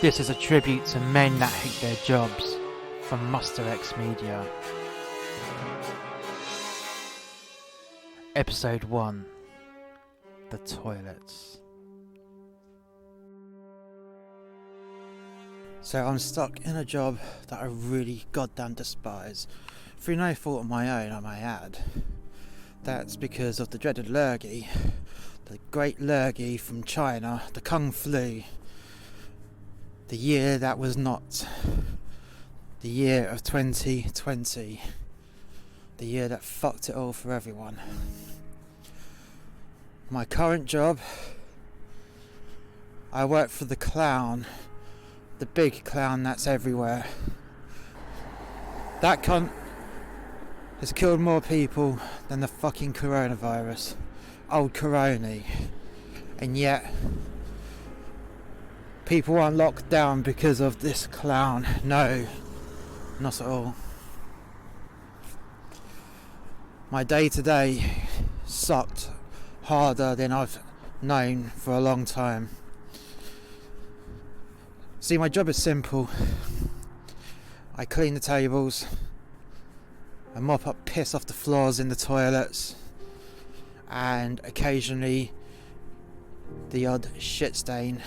This is a tribute to men that hate their jobs, from musterxmedia. Episode 1. The Toilets. So I'm stuck in a job that I really goddamn despise, through no fault of my own, I may add. That's because of the dreaded lurgy, the great lurgy from China, the Kung Flu. The year that was not. The year of 2020. The year that fucked it all for everyone. My current job, I work for the clown. The big clown that's everywhere. That cunt has killed more people than the fucking coronavirus. Old Corona. And yet people aren't locked down because of this clown. No, not at all. My day to day sucked harder than I've known for a long time. See, my job is simple. I clean the tables, I mop up piss off the floors in the toilets, and occasionally the odd shit stain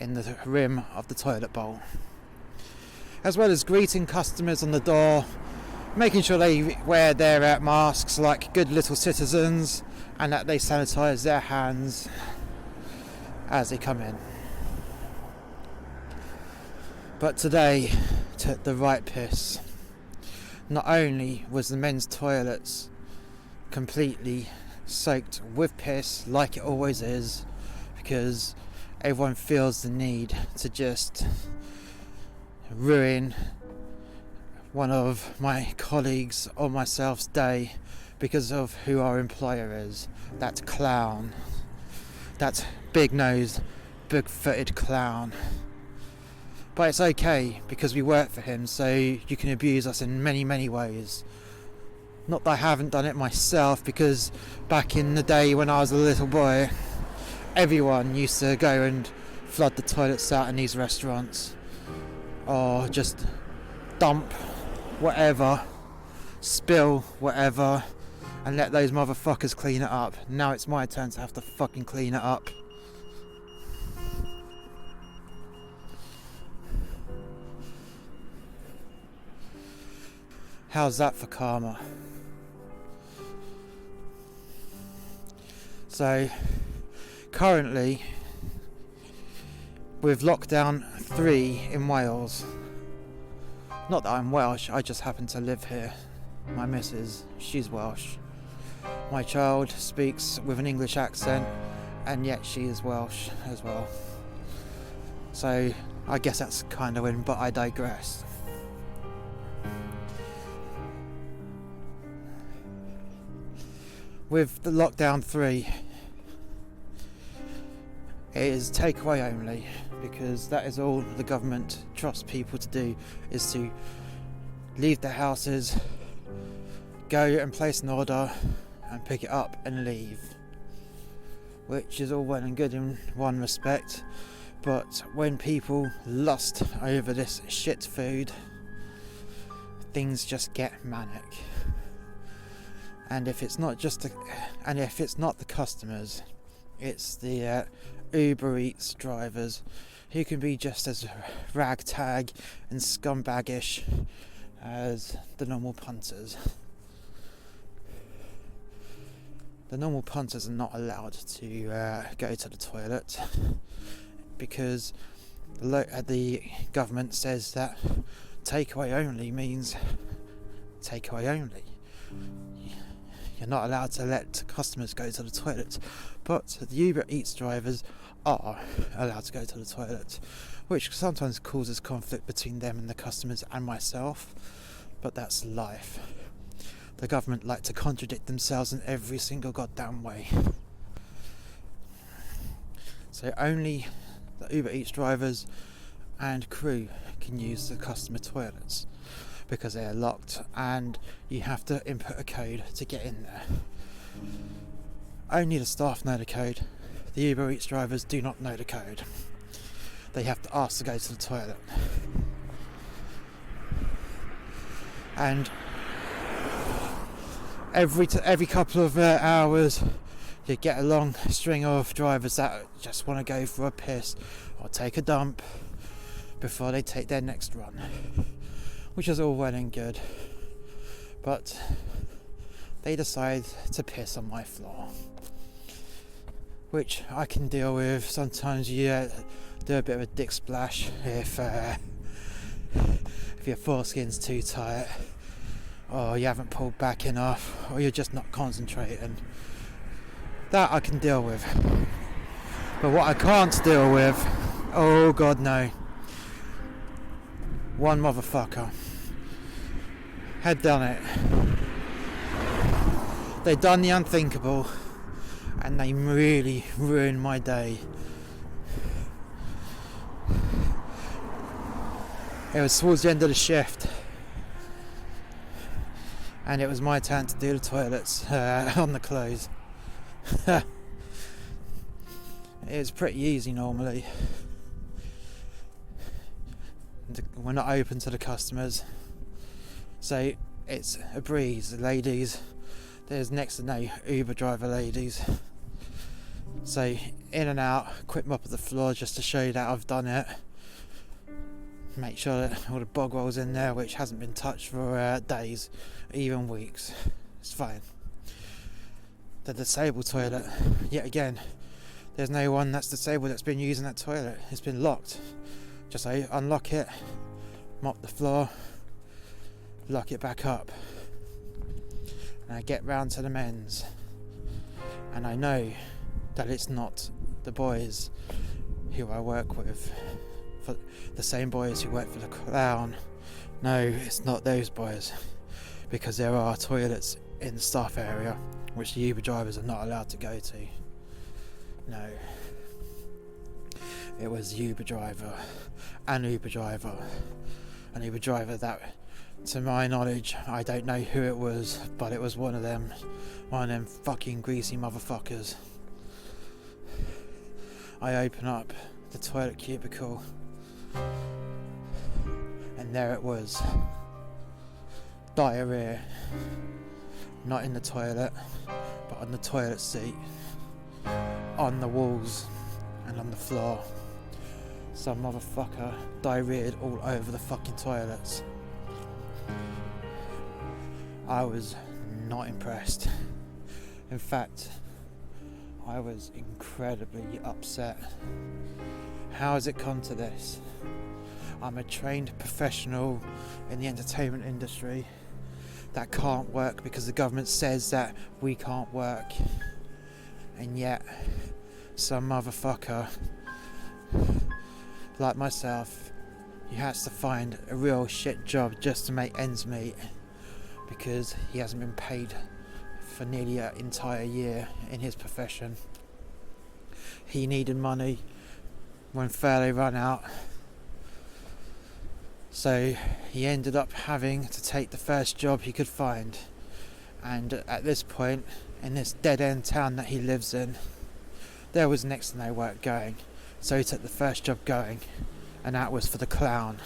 in the rim of the toilet bowl, as well as greeting customers on the door, making sure they wear their masks like good little citizens, and that they sanitize their hands as they come in. But today took the right piss. Not only was the men's toilets completely soaked with piss, like it always is, because everyone feels the need to just ruin one of my colleagues or myself's day because of who our employer is. That clown. That big-nosed, big-footed clown. But it's okay, because we work for him, so you can abuse us in many, many ways. Not that I haven't done it myself, because back in the day when I was a little boy, everyone used to go and flood the toilets out in these restaurants, or just dump whatever, spill whatever, and let those motherfuckers clean it up. Now it's my turn to have to fucking clean it up. How's that for karma? So, currently, with lockdown 3 in Wales, not that I'm Welsh, I just happen to live here. My missus, she's Welsh. My child speaks with an English accent, and yet she is Welsh as well. So, I guess that's kind of win, but I digress. With the lockdown 3, it is takeaway only, because that is all the government trusts people to do, is to leave their houses, go and place an order and pick it up and leave, which is all well and good in one respect, but when people lust over this shit food, things just get manic. And if it's not the customers, it's the Uber Eats drivers, who can be just as ragtag and scumbaggish as the normal punters. The normal punters are not allowed to go to the toilet because the government says that takeaway only means takeaway only. You're not allowed to let customers go to the toilet, but the Uber Eats drivers are allowed to go to the toilet, which sometimes causes conflict between them and the customers and myself, but that's life. The government like to contradict themselves in every single goddamn way. So only the Uber Eats drivers and crew can use the customer toilets, because they are locked and you have to input a code to get in there. Only the staff know the code. The Uber Eats drivers do not know the code. they have to ask to go to the toilet. And every couple of hours you get a long string of drivers that just want to go for a piss or take a dump before they take their next run, which is all well and good, but they decide to piss on my floor, which I can deal with. Sometimes you do a bit of a dick splash if your foreskin's too tight, or you haven't pulled back enough, or you're just not concentrating. That I can deal with. But what I can't deal with, oh god no, one motherfucker had done it. They'd done the unthinkable, and they really ruined my day. It was towards the end of the shift, and it was my turn to do the toilets on the close. It's pretty easy normally. We're not open to the customers, so it's a breeze. The ladies, there's next to no Uber driver ladies, so in and out, quick mop of the floor just to show you that I've done it. Make sure that all the bog rolls in there, which hasn't been touched for days, even weeks. It's fine. The disabled toilet, yet again, there's no one that's disabled that's been using that toilet. It's been locked. Just unlock it, mop the floor, lock it back up, and I get round to the men's, and I know that it's not the boys who I work with, for the same boys who work for the clown. No, it's not those boys, because there are toilets in the staff area which the Uber drivers are not allowed to go to. No, it was the Uber driver, an Uber driver that, to my knowledge, I don't know who it was, but it was one of them fucking greasy motherfuckers. I open up the toilet cubicle, and there it was. Diarrhea. Not in the toilet, but on the toilet seat, on the walls, and on the floor. Some motherfucker diarrheaed all over the fucking toilets. I was not impressed. In fact, I was incredibly upset. How has it come to this? I'm a trained professional in the entertainment industry that can't work because the government says that we can't work, and yet some motherfucker like myself, he has to find a real shit job just to make ends meet, because he hasn't been paid for nearly an entire year in his profession. He needed money when fairly run out, so he ended up having to take the first job he could find. And at this point, in this dead-end town that he lives in, there was next to no work going, so he took the first job going, and that was for the clown.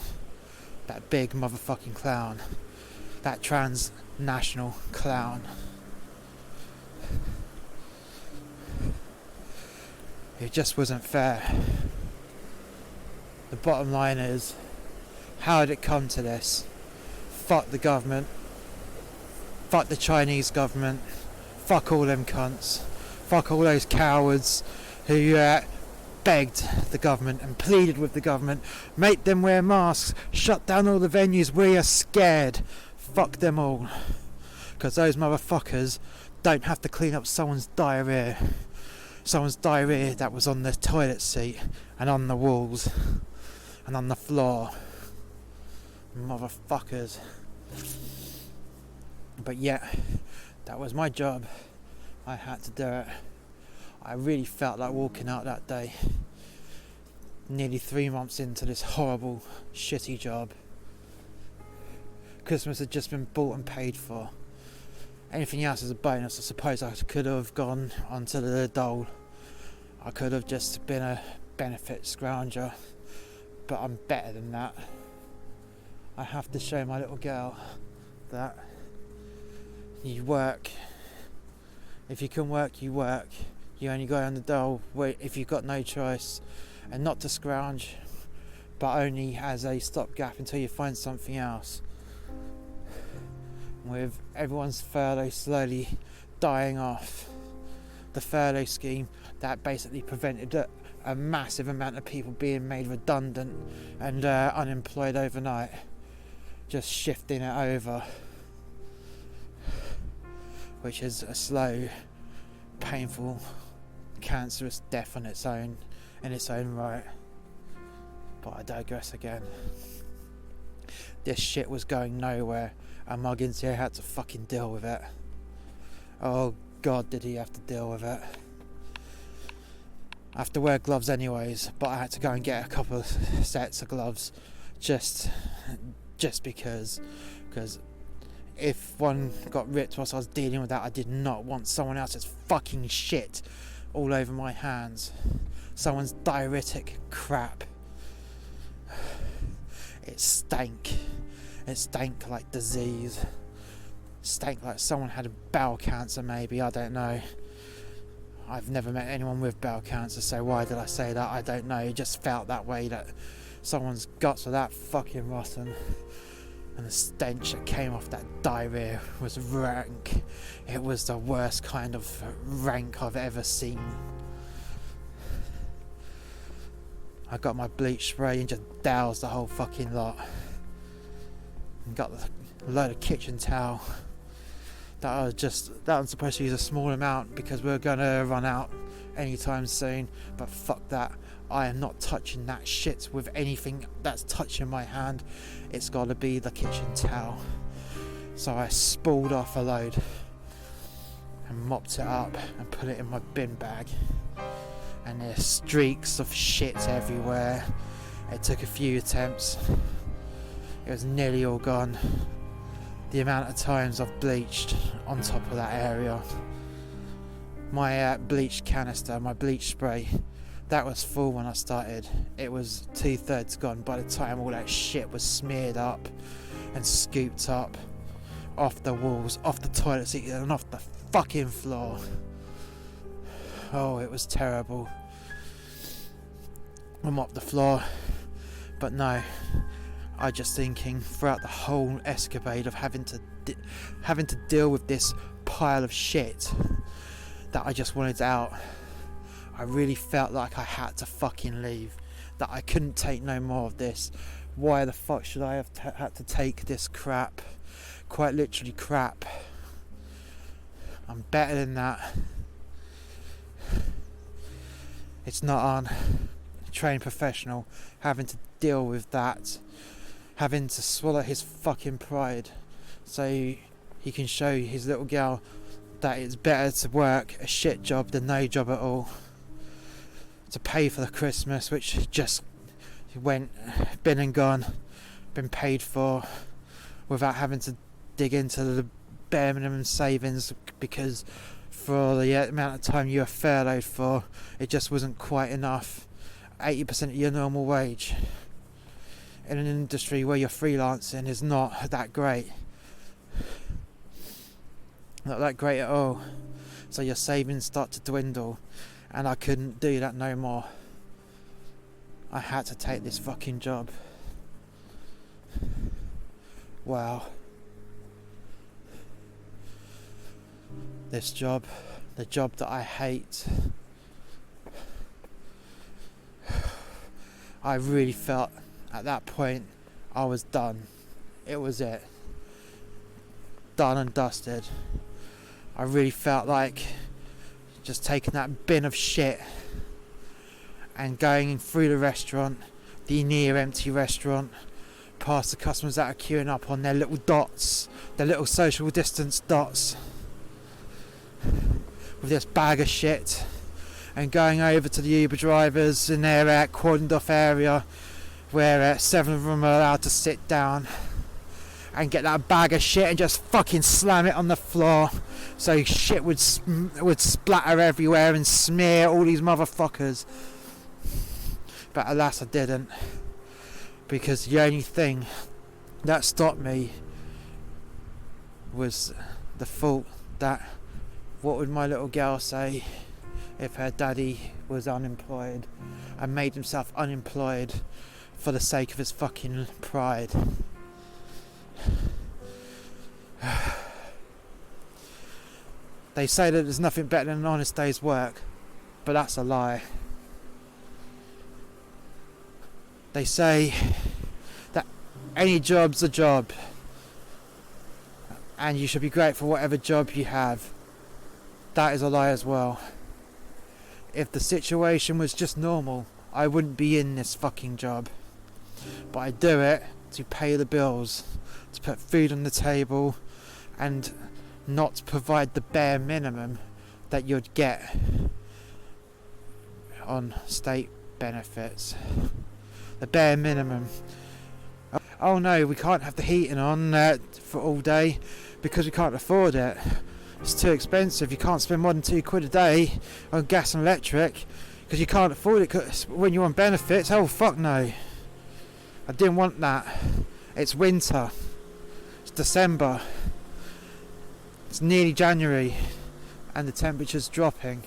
That big motherfucking clown. That transnational clown. It just wasn't fair. The bottom line is, how did it come to this? Fuck the government. Fuck the Chinese government. Fuck all them cunts. Fuck all those cowards who begged the government and pleaded with the government, make them wear masks, shut down all the venues, we are scared. Fuck them all. Because those motherfuckers don't have to clean up someone's diarrhea. Someone's diarrhea that was on the toilet seat and on the walls and on the floor. Motherfuckers. But yet, that was my job. I had to do it. I really felt like walking out that day. Nearly 3 months into this horrible, shitty job. Christmas had just been bought and paid for. Anything else is a bonus. I suppose I could have gone onto the dole. I could have just been a benefit scrounger. but I'm better than that. I have to show my little girl that you work. If you can work, you work. You only go on the dole if you've got no choice, and not to scrounge, but only as a stopgap until you find something else. With everyone's furlough slowly dying off, the furlough scheme that basically prevented a massive amount of people being made redundant and unemployed overnight, just shifting it over, which is a slow, painful, cancerous death in its own right. But I digress again. This shit was going nowhere, and Muggins here had to fucking deal with it. Oh God, did he have to deal with it. I have to wear gloves anyways, but I had to go and get a couple of sets of gloves just because if one got ripped whilst I was dealing with that, I did not want someone else's fucking shit all over my hands. Someone's diuretic crap. It stank. It stank like disease. It stank like someone had bowel cancer, maybe, I don't know. I've never met anyone with bowel cancer, so why did I say that? I don't know. It just felt that way, that someone's guts were that fucking rotten. And the stench that came off that diarrhea was rank. It was the worst kind of rank I've ever seen. I got my bleach spray and just doused the whole fucking lot. And got a load of kitchen towel. That I'm supposed to use a small amount because we're gonna run out anytime soon. But fuck that. I am not touching that shit with anything that's touching my hand. It's got to be the kitchen towel. So I spooled off a load and mopped it up and put it in my bin bag. And there's streaks of shit everywhere. It took a few attempts. It was nearly all gone. The amount of times I've bleached on top of that area. My bleach canister, my bleach spray, that was full when I started. It was 2/3 gone by the time all that shit was smeared up and scooped up off the walls, off the toilet seat and off the fucking floor. Oh, it was terrible. I mopped the floor, but no, I just thinking throughout the whole escapade of having to deal with this pile of shit that I just wanted out. I really felt like I had to fucking leave, that I couldn't take no more of this. Why the fuck should I have had to take this crap? Quite literally crap. I'm better than that. It's not on a trained professional having to deal with that, having to swallow his fucking pride so he can show his little girl that it's better to work a shit job than no job at all. To pay for the Christmas which just went, been and gone, been paid for without having to dig into the bare minimum savings, because for the amount of time you were furloughed for, it just wasn't quite enough. 80% of your normal wage in an industry where you're freelancing is not that great. Not that great at all. So your savings start to dwindle, and I couldn't do that no more. I had to take this fucking job. Wow. This job, the job that I hate. I really felt at that point I was done. It was it. Done and dusted. I really felt like just taking that bin of shit and going through the restaurant, the near empty restaurant, past the customers that are queuing up on their little dots, their little social distance dots, with this bag of shit, and going over to the Uber drivers in their cordoned off area where 7 of them are allowed to sit down, and get that bag of shit and just fucking slam it on the floor so shit would splatter everywhere and smear all these motherfuckers. But alas, I didn't. because the only thing that stopped me was the thought that what would my little girl say if her daddy was unemployed and made himself unemployed for the sake of his fucking pride. They say that there's nothing better than an honest day's work, but that's a lie. They say that any job's a job and you should be grateful for whatever job you have. That is a lie as well. If the situation was just normal, I wouldn't be in this fucking job. But I do it to pay the bills, to put food on the table, and not provide the bare minimum that you'd get on state benefits. The bare minimum. Oh no, we can't have the heating on for all day because we can't afford it. It's too expensive. You can't spend more than £2 a day on gas and electric because you can't afford it when you're on benefits. Oh fuck no. I didn't want that. It's winter. It's December. It's nearly January and the temperature's dropping.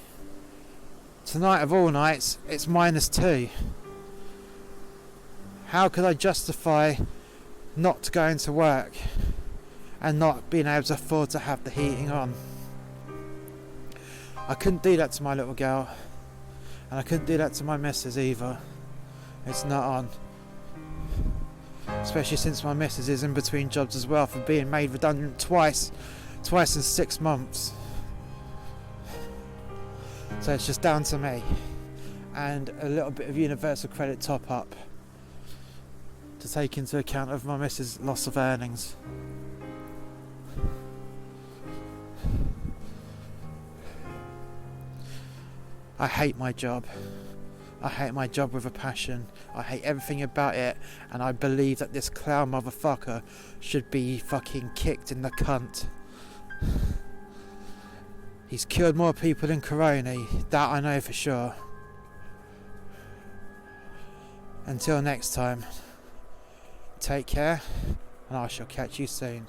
Tonight of all nights, it's -2. How could I justify not going to work and not being able to afford to have the heating on? I couldn't do that to my little girl, and I couldn't do that to my missus either. It's not on. Especially since my missus is in between jobs as well for being made redundant twice in 6 months. So it's just down to me and a little bit of universal credit top up to take into account of my missus' loss of earnings. I hate my job. I hate my job with a passion. I hate everything about it, and I believe that this clown motherfucker should be fucking kicked in the cunt. He's killed more people than Corona, that I know for sure. Until next time, take care, and I shall catch you soon.